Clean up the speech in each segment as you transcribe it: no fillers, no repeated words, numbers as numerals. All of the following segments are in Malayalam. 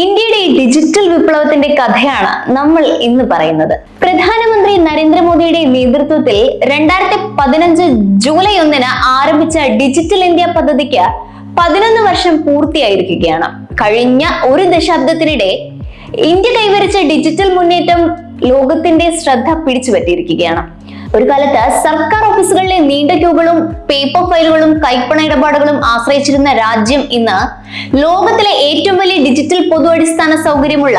ഇന്ത്യയുടെ ഡിജിറ്റൽ വിപ്ലവത്തിന്റെ കഥയാണ് നമ്മൾ ഇന്ന് പറയുന്നത്. പ്രധാനമന്ത്രി നരേന്ദ്രമോദിയുടെ നേതൃത്വത്തിൽ 2015 ജൂലൈ 1 ആരംഭിച്ച ഡിജിറ്റൽ ഇന്ത്യ പദ്ധതിക്ക് 11 വർഷം പൂർത്തിയായിരിക്കുകയാണ്. കഴിഞ്ഞ ഒരു ദശാബ്ദത്തിനിടെ ഇന്ത്യ കൈവരിച്ച ഡിജിറ്റൽ മുന്നേറ്റം ലോകത്തിന്റെ ശ്രദ്ധ പിടിച്ചുപറ്റിയിരിക്കുകയാണ്. ഒരു കാലത്ത് സർക്കാർ ഓഫീസുകളിലെ നീണ്ട ക്യൂകളും പേപ്പർ ഫയലുകളും കൈപ്പണ ഇടപാടുകളും ആശ്രയിച്ചിരുന്ന രാജ്യം ഇന്ന് ലോകത്തിലെ ഏറ്റവും വലിയ ഡിജിറ്റൽ പൊതു അടിസ്ഥാന സൗകര്യമുള്ള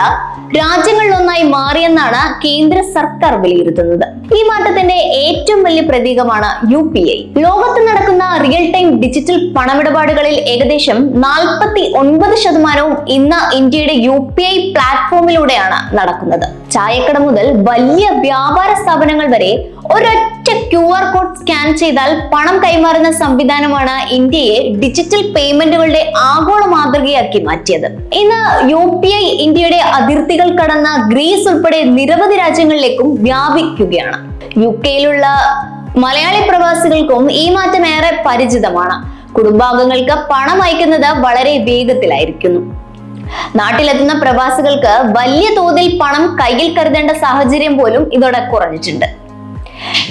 രാജ്യങ്ങളിലൊന്നായി മാറിയെന്നാണ് കേന്ദ്ര സർക്കാർ വിലയിരുത്തുന്നത്. ഈ മാറ്റത്തിന്റെ ഏറ്റവും വലിയ പ്രതീകമാണ് UPI. ലോകത്ത് നടക്കുന്ന റിയൽ ടൈം ഡിജിറ്റൽ പണമിടപാടുകളിൽ ഏകദേശം 49% ഇന്ന് ഇന്ത്യയുടെ UPI പ്ലാറ്റ്ഫോമിലൂടെയാണ് നടക്കുന്നത്. ചായക്കട മുതൽ വലിയ വ്യാപാര സ്ഥാപനങ്ങൾ വരെ ഒരൊറ്റ QR കോഡ് സ്കാൻ ചെയ്താൽ പണം കൈമാറുന്ന സംവിധാനമാണ് ഇന്ത്യയെ ഡിജിറ്റൽ പേയ്മെന്റുകളുടെ ആഗോള മാതൃകയാക്കി മാറ്റിയത്. ഇന്ന് UPI ഇന്ത്യയുടെ അതിർത്തികൾ കടന്ന ഗ്രീസ് ഉൾപ്പെടെ നിരവധി രാജ്യങ്ങളിലേക്കും വ്യാപിക്കുകയാണ്. UK-യിലുള്ള മലയാളി പ്രവാസികൾക്കും ഈ മാറ്റം ഏറെ പരിചിതമാണ്. കുടുംബാംഗങ്ങൾക്ക് പണം അയക്കുന്നത് വളരെ വേഗത്തിലായിരിക്കുന്നു. നാട്ടിലെത്തുന്ന പ്രവാസികൾക്ക് വലിയ തോതിൽ പണം കയ്യിൽ കരുതേണ്ട സാഹചര്യം പോലും ഇതോടെ കുറഞ്ഞിട്ടുണ്ട്.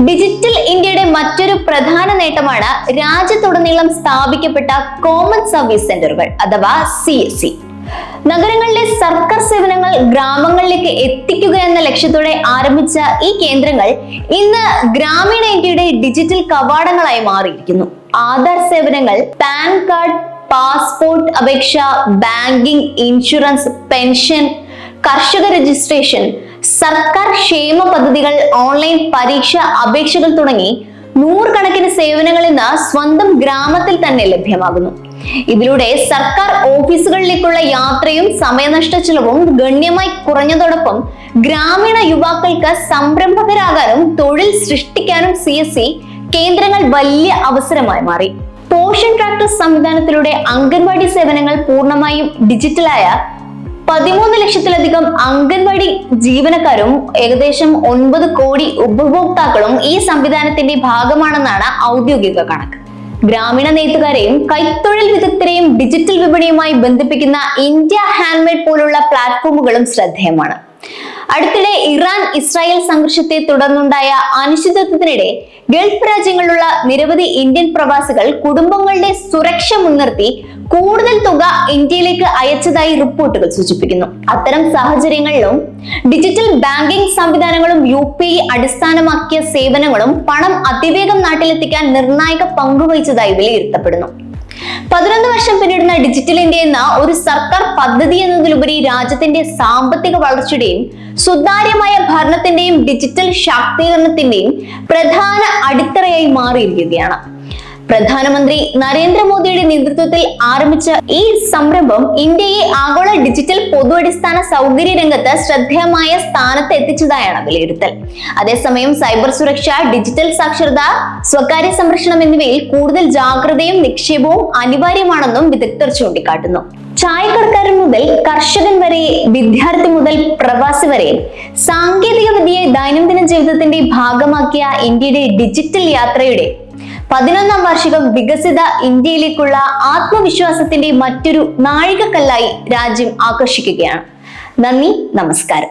ഡിജിറ്റൽ ഇന്ത്യയുടെ മറ്റൊരു പ്രധാന നേട്ടമാണ് രാജ്യത്തുടനീളം സ്ഥാപിക്കപ്പെട്ട കോമൺ സർവീസ് സെന്ററുകൾ അഥവാ CSC. നഗരങ്ങളിലെ സർക്കാർ സേവനങ്ങൾ ഗ്രാമങ്ങളിലേക്ക് എത്തിക്കുക എന്ന ലക്ഷ്യത്തോടെ ആരംഭിച്ച ഈ കേന്ദ്രങ്ങൾ ഇന്ന് ഗ്രാമീണ ഇന്ത്യയുടെ ഡിജിറ്റൽ കവാടങ്ങളായി മാറിയിരിക്കുന്നു. ആധാർ സേവനങ്ങൾ, പാൻ കാർഡ്, പാസ്പോർട്ട് അപേക്ഷ, ബാങ്കിംഗ്, ഇൻഷുറൻസ്, പെൻഷൻ, കർഷക രജിസ്ട്രേഷൻ, സർക്കാർ ക്ഷേമ പദ്ധതികൾ, ഓൺലൈൻ പരീക്ഷ അപേക്ഷകൾ തുടങ്ങി നൂറുകണക്കിന് സേവനങ്ങൾ ഇന്ന് സ്വന്തം ഗ്രാമത്തിൽ തന്നെ ലഭ്യമാകുന്നു. ഇതിലൂടെ സർക്കാർ ഓഫീസുകളിലേക്കുള്ള യാത്രയും സമയനഷ്ട ചെലവും ഗണ്യമായി കുറഞ്ഞതോടൊപ്പം ഗ്രാമീണ യുവാക്കൾക്ക് സംരംഭകരാകാനും തൊഴിൽ സൃഷ്ടിക്കാനും CSC കേന്ദ്രങ്ങൾ വലിയ അവസരമായി മാറി. പോഷൻ ട്രാക്കർ സംവിധാനത്തിലൂടെ അംഗൻവാടി സേവനങ്ങൾ പൂർണ്ണമായും ഡിജിറ്റലായ 13 ലക്ഷത്തിലധികം അംഗൻവാടി ജീവനക്കാരും ഏകദേശം 9 കോടി ഉപഭോക്താക്കളും ഈ സംവിധാനത്തിന്റെ ഭാഗമാണെന്നാണ് ഔദ്യോഗിക കണക്ക്. ഗ്രാമീണ നെയ്ത്തുകാരെയും കൈത്തൊഴിൽ വിദഗ്ധരെയും ഡിജിറ്റൽ വിപണിയുമായി ബന്ധിപ്പിക്കുന്ന ഇന്ത്യ ഹാൻഡ്മെയ്ഡ് പോലുള്ള പ്ലാറ്റ്ഫോമുകളും ശ്രദ്ധേയമാണ്. അടുത്തിടെ ഇറാൻ-ഇസ്രായേൽ സംഘർഷത്തെ തുടർന്നുണ്ടായ അനിശ്ചിതത്വത്തിനിടെ ഗൾഫ് രാജ്യങ്ങളിലുള്ള നിരവധി ഇന്ത്യൻ പ്രവാസികൾ കുടുംബങ്ങളുടെ സുരക്ഷ മുൻനിർത്തി കൂടുതൽ തുക ഇന്ത്യയിലേക്ക് അയച്ചതായി റിപ്പോർട്ടുകൾ സൂചിപ്പിക്കുന്നു. അത്തരം സാഹചര്യങ്ങളിലും ഡിജിറ്റൽ ബാങ്കിംഗ് സംവിധാനങ്ങളും UPI അടിസ്ഥാനമാക്കിയ സേവനങ്ങളും പണം അതിവേഗം നാട്ടിലെത്തിക്കാൻ നിർണായക പങ്കുവഹിച്ചതായി വിലയിരുത്തപ്പെടുന്നു. 11 വർഷം പിന്നിടുന്ന ഡിജിറ്റൽ ഇന്ത്യ എന്ന ഒരു സർക്കാർ പദ്ധതി എന്നതിലുപരി രാജ്യത്തിന്റെ സാമ്പത്തിക വളർച്ചയുടെയും സുതാര്യമായ ഭരണത്തിന്റെയും ഡിജിറ്റൽ ശാക്തീകരണത്തിന്റെയും പ്രധാന അടിത്തറയായി മാറിയിരിക്കുകയാണ്. പ്രധാനമന്ത്രി നരേന്ദ്രമോദിയുടെ നേതൃത്വത്തിൽ ആരംഭിച്ച ഈ സംരംഭം ഇന്ത്യയെ ആഗോള ഡിജിറ്റൽ പൊതു അടിസ്ഥാന സൗകര്യ രംഗത്ത് ശ്രദ്ധേയമായ സ്ഥാനത്ത് എത്തിച്ചതായാണ് വിലയിരുത്തൽ. അതേസമയം സൈബർ സുരക്ഷ, ഡിജിറ്റൽ സാക്ഷരത, സ്വകാര്യ സംരക്ഷണം എന്നിവയിൽ കൂടുതൽ ജാഗ്രതയും നിക്ഷേപവും അനിവാര്യമാണെന്നും വിദഗ്ധർ ചൂണ്ടിക്കാട്ടുന്നു. ചായക്കടക്കാരൻ മുതൽ കർഷകൻ വരെ, വിദ്യാർത്ഥി മുതൽ പ്രവാസി വരെ സാങ്കേതിക വിദ്യയെ ദൈനംദിന ജീവിതത്തിന്റെ ഭാഗമാക്കിയ ഇന്ത്യയുടെ ഡിജിറ്റൽ യാത്രയുടെ 11ാം വാർഷികം വികസിത ഇന്ത്യയിലേക്കുള്ള ആത്മവിശ്വാസത്തിന്റെ മറ്റൊരു നാഴികക്കല്ലായി രാജ്യം ആകർഷിക്കുകയാണ്. നന്ദി, നമസ്കാരം.